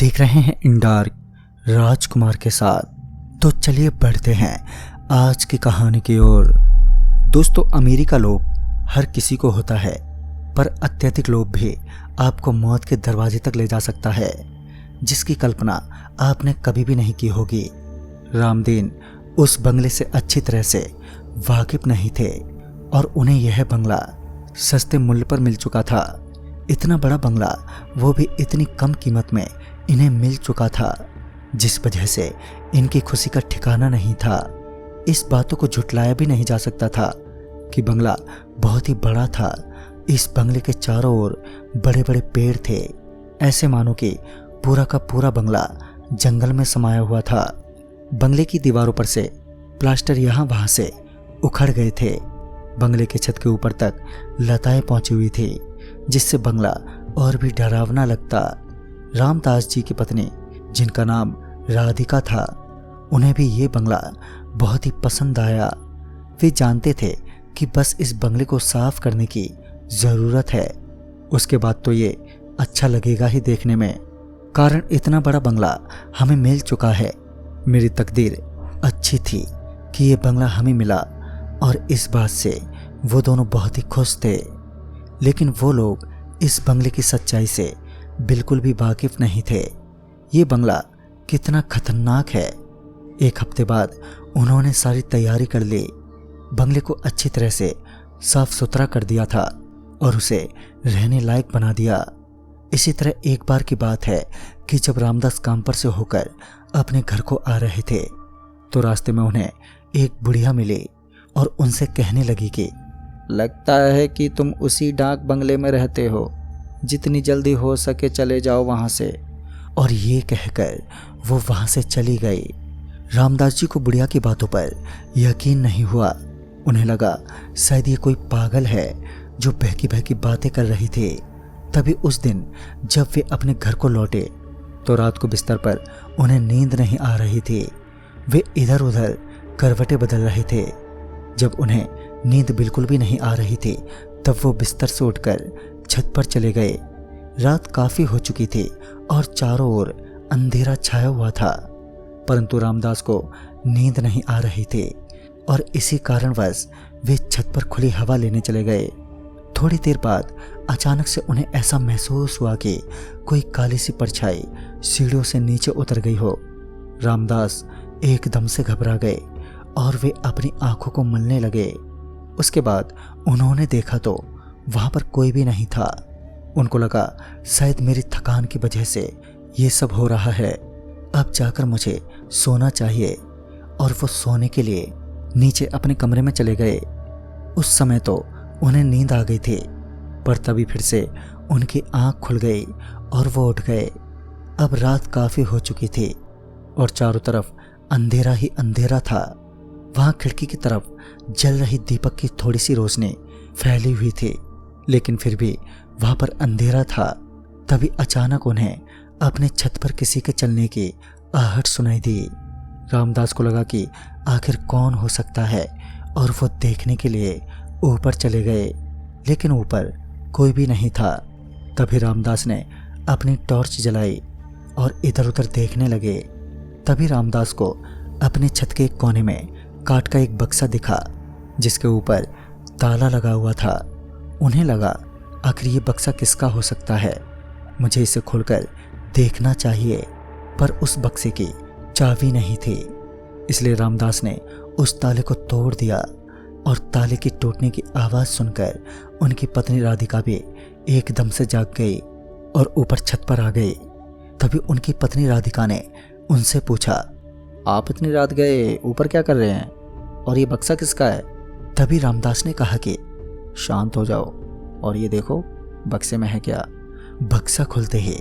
देख रहे हैं इन डार्क राजकुमार के साथ। तो चलिए बढ़ते हैं आज की कहानी की ओर। दोस्तों, अमीरी का लोभ हर किसी को होता है, पर अत्यधिक लोभ भी आपको मौत के दरवाजे तक ले जा सकता है, जिसकी कल्पना आपने कभी भी नहीं की होगी। रामदीन उस बंगले से अच्छी तरह से वाकिफ नहीं थे और उन्हें यह बंगला सस्ते मूल्य पर मिल चुका था। इतना बड़ा बंगला, वो भी इतनी कम कीमत में इन्हें मिल चुका था, जिस वजह से इनकी खुशी का ठिकाना नहीं था। इस बातों को झुटलाया भी नहीं जा सकता था कि बंगला बहुत ही बड़ा था। इस बंगले के चारों ओर बड़े बड़े पेड़ थे, ऐसे मानो कि पूरा का पूरा बंगला जंगल में समाया हुआ था। बंगले की दीवारों पर से प्लास्टर यहाँ वहाँ से उखड़ गए थे। बंगले के छत के ऊपर तक लताएं पहुंची हुई थी, जिससे बंगला और भी डरावना लगता। रामदास जी की पत्नी, जिनका नाम राधिका था, उन्हें भी ये बंगला बहुत ही पसंद आया। वे जानते थे कि बस इस बंगले को साफ करने की ज़रूरत है, उसके बाद तो ये अच्छा लगेगा ही देखने में। कारण इतना बड़ा बंगला हमें मिल चुका है। मेरी तकदीर अच्छी थी कि ये बंगला हमें मिला और इस बात से वो दोनों बहुत ही खुश थे। लेकिन वो लोग इस बंगले की सच्चाई से बिल्कुल भी वाकिफ नहीं थे। ये बंगला कितना खतरनाक है। एक हफ्ते बाद उन्होंने सारी तैयारी कर ली। बंगले को अच्छी तरह से साफ सुथरा कर दिया था और उसे रहने लायक बना दिया। इसी तरह एक बार की बात है कि जब रामदास काम पर से होकर अपने घर को आ रहे थे, तो रास्ते में उन्हें एक बुढ़िया मिली और उनसे कहने लगी कि लगता है कि तुम उसी डाक बंगले में रहते हो, जितनी जल्दी हो सके चले जाओ वहाँ से। और ये कहकर वो वहाँ से चली गई। रामदास जी को बुढ़िया की बातों पर यकीन नहीं हुआ। उन्हें लगा शायद ये कोई पागल है जो बहकी बहकी बातें कर रही थी। तभी उस दिन जब वे अपने घर को लौटे, तो रात को बिस्तर पर उन्हें नींद नहीं आ रही थी। वे इधर उधर करवटें बदल रहे थे। जब उन्हें नींद बिल्कुल भी नहीं आ रही थी, तब वो बिस्तर से उठकर छत पर चले गए। रात काफ़ी हो चुकी थी और चारों ओर अंधेरा छाया हुआ था, परंतु रामदास को नींद नहीं आ रही थी और इसी कारणवश वे छत पर खुली हवा लेने चले गए। थोड़ी देर बाद अचानक से उन्हें ऐसा महसूस हुआ कि कोई काली सी परछाई सीढ़ियों से नीचे उतर गई हो। रामदास एकदम से घबरा गए और वे अपनी आंखों को मलने लगे। उसके बाद उन्होंने देखा तो वहां पर कोई भी नहीं था। उनको लगा शायद मेरी थकान की वजह से ये सब हो रहा है, अब जाकर मुझे सोना चाहिए। और वो सोने के लिए नीचे अपने कमरे में चले गए। उस समय तो उन्हें नींद आ गई थी, पर तभी फिर से उनकी आंख खुल गई और वो उठ गए। अब रात काफ़ी हो चुकी थी और चारों तरफ अंधेरा ही अंधेरा था। वहाँ खिड़की की तरफ जल रही दीपक की थोड़ी सी रोशनी फैली हुई थी, लेकिन फिर भी वहाँ पर अंधेरा था। तभी अचानक उन्हें अपने छत पर किसी के चलने की आहट सुनाई दी। रामदास को लगा कि आखिर कौन हो सकता है और वो देखने के लिए ऊपर चले गए, लेकिन ऊपर कोई भी नहीं था। तभी रामदास ने अपनी टॉर्च जलाई और इधर उधर देखने लगे। तभी रामदास को अपने छत के एक कोने में काठ का एक बक्सा दिखा, जिसके ऊपर ताला लगा हुआ था। उन्हें लगा आखिर ये बक्सा किसका हो सकता है, मुझे इसे खोलकर देखना चाहिए। पर उस बक्से की चाबी नहीं थी, इसलिए रामदास ने उस ताले को तोड़ दिया और ताले की टूटने की आवाज़ सुनकर उनकी पत्नी राधिका भी एकदम से जाग गई और ऊपर छत पर आ गई। तभी उनकी पत्नी राधिका ने उनसे पूछा, आप इतनी रात गए, ऊपर क्या कर रहे हैं और ये बक्सा किसका है? तभी रामदास ने कहा कि शांत हो जाओ और ये देखो बक्से में है क्या। बक्सा खुलते ही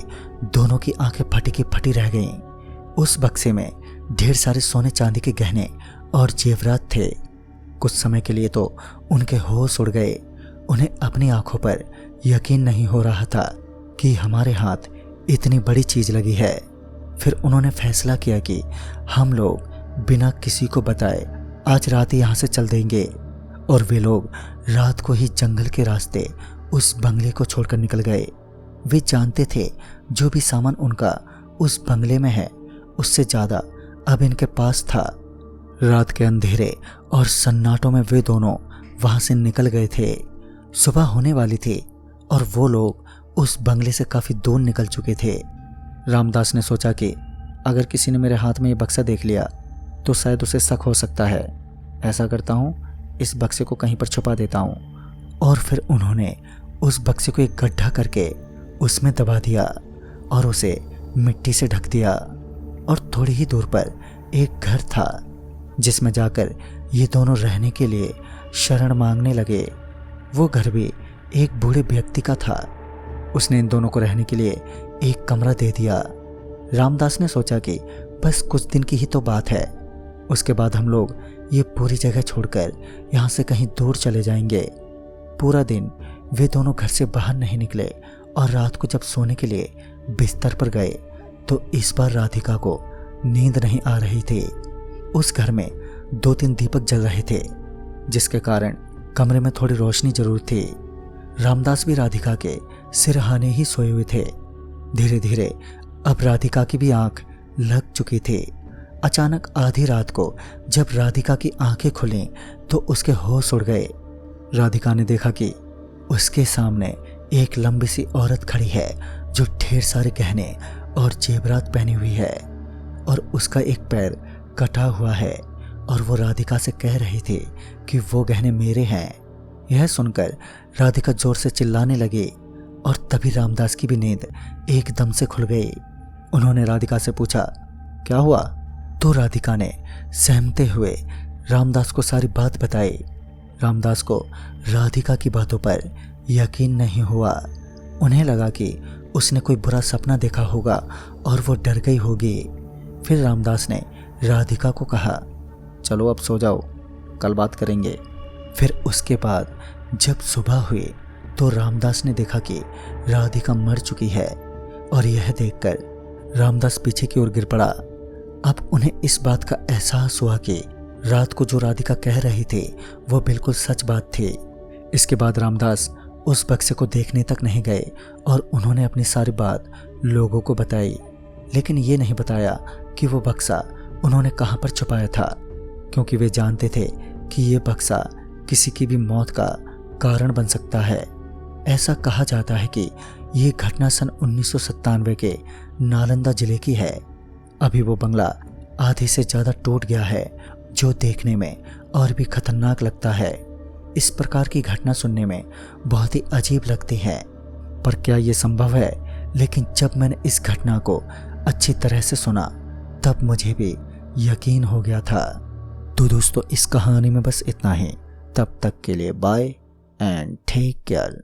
दोनों की आंखें फटी की फटी रह गईं। उस बक्से में ढेर सारे सोने चांदी के गहने और जेवरात थे। कुछ समय के लिए तो उनके होश उड़ गए। उन्हें अपनी आंखों पर यकीन नहीं हो रहा था कि हमारे हाथ इतनी बड़ी चीज लगी है। फिर उन्होंने फैसला किया कि हम लोग बिना किसी को बताए आज रात ही यहाँ से चल देंगे। और वे लोग रात को ही जंगल के रास्ते उस बंगले को छोड़कर निकल गए। वे जानते थे जो भी सामान उनका उस बंगले में है उससे ज़्यादा अब इनके पास था। रात के अंधेरे और सन्नाटों में वे दोनों वहाँ से निकल गए थे। सुबह होने वाली थी और वो लोग उस बंगले से काफ़ी दूर निकल चुके थे। रामदास ने सोचा कि अगर किसी ने मेरे हाथ में ये बक्सा देख लिया तो शायद उसे शक हो सकता है। ऐसा करता हूँ, इस बक्से को कहीं पर छुपा देता हूँ। और फिर उन्होंने उस बक्से को एक गड्ढा करके उसमें दबा दिया और उसे मिट्टी से ढक दिया। और थोड़ी ही दूर पर एक घर था जिसमें जाकर ये दोनों रहने के लिए शरण मांगने लगे। वो घर भी एक बूढ़े व्यक्ति का था। उसने इन दोनों को रहने के लिए एक कमरा दे दिया। रामदास ने सोचा कि बस कुछ दिन की ही तो बात है, उसके बाद हम लोग ये पूरी जगह छोड़कर यहाँ से कहीं दूर चले जाएंगे। पूरा दिन वे दोनों घर से बाहर नहीं निकले और रात को जब सोने के लिए बिस्तर पर गए तो इस बार राधिका को नींद नहीं आ रही थी। उस घर में 2-3 दीपक जल रहे थे जिसके कारण कमरे में थोड़ी रोशनी जरूर थी। रामदास भी राधिका के सिरहाने ही सोए हुए थे। धीरे धीरे अब राधिका की भी आंख लग चुकी थी। अचानक आधी रात को जब राधिका की आंखें खुलीं तो उसके होश उड़ गए। राधिका ने देखा कि उसके सामने एक लंबी सी औरत खड़ी है जो ढेर सारे गहने और जेवरात पहनी हुई है और उसका एक पैर कटा हुआ है और वो राधिका से कह रही थी कि वो गहने मेरे हैं। यह सुनकर राधिका जोर से चिल्लाने लगी और तभी रामदास की भी नींद एकदम से खुल गई। उन्होंने राधिका से पूछा, क्या हुआ? तो राधिका ने सहमते हुए रामदास को सारी बात बताई। रामदास को राधिका की बातों पर यकीन नहीं हुआ। उन्हें लगा कि उसने कोई बुरा सपना देखा होगा और वो डर गई होगी। फिर रामदास ने राधिका को कहा, चलो अब सो जाओ, कल बात करेंगे। फिर उसके बाद जब सुबह हुई तो रामदास ने देखा कि राधिका मर चुकी है और यह देखकर रामदास पीछे की ओर गिर पड़ा। अब उन्हें इस बात का एहसास हुआ कि रात को जो राधिका कह रही थी वो बिल्कुल सच बात थी। इसके बाद रामदास उस बक्से को देखने तक नहीं गए और उन्होंने अपनी सारी बात लोगों को बताई, लेकिन ये नहीं बताया कि वो बक्सा उन्होंने कहाँ पर छुपाया था, क्योंकि वे जानते थे कि ये बक्सा किसी की भी मौत का कारण बन सकता है। ऐसा कहा जाता है कि ये घटना सन 1997 के नालंदा जिले की है। अभी वो बंगला आधे से ज़्यादा टूट गया है जो देखने में और भी खतरनाक लगता है। इस प्रकार की घटना सुनने में बहुत ही अजीब लगती है, पर क्या ये संभव है? लेकिन जब मैंने इस घटना को अच्छी तरह से सुना तब मुझे भी यकीन हो गया था। तो दोस्तों, इस कहानी में बस इतना ही। तब तक के लिए बाय एंड टेक केयर।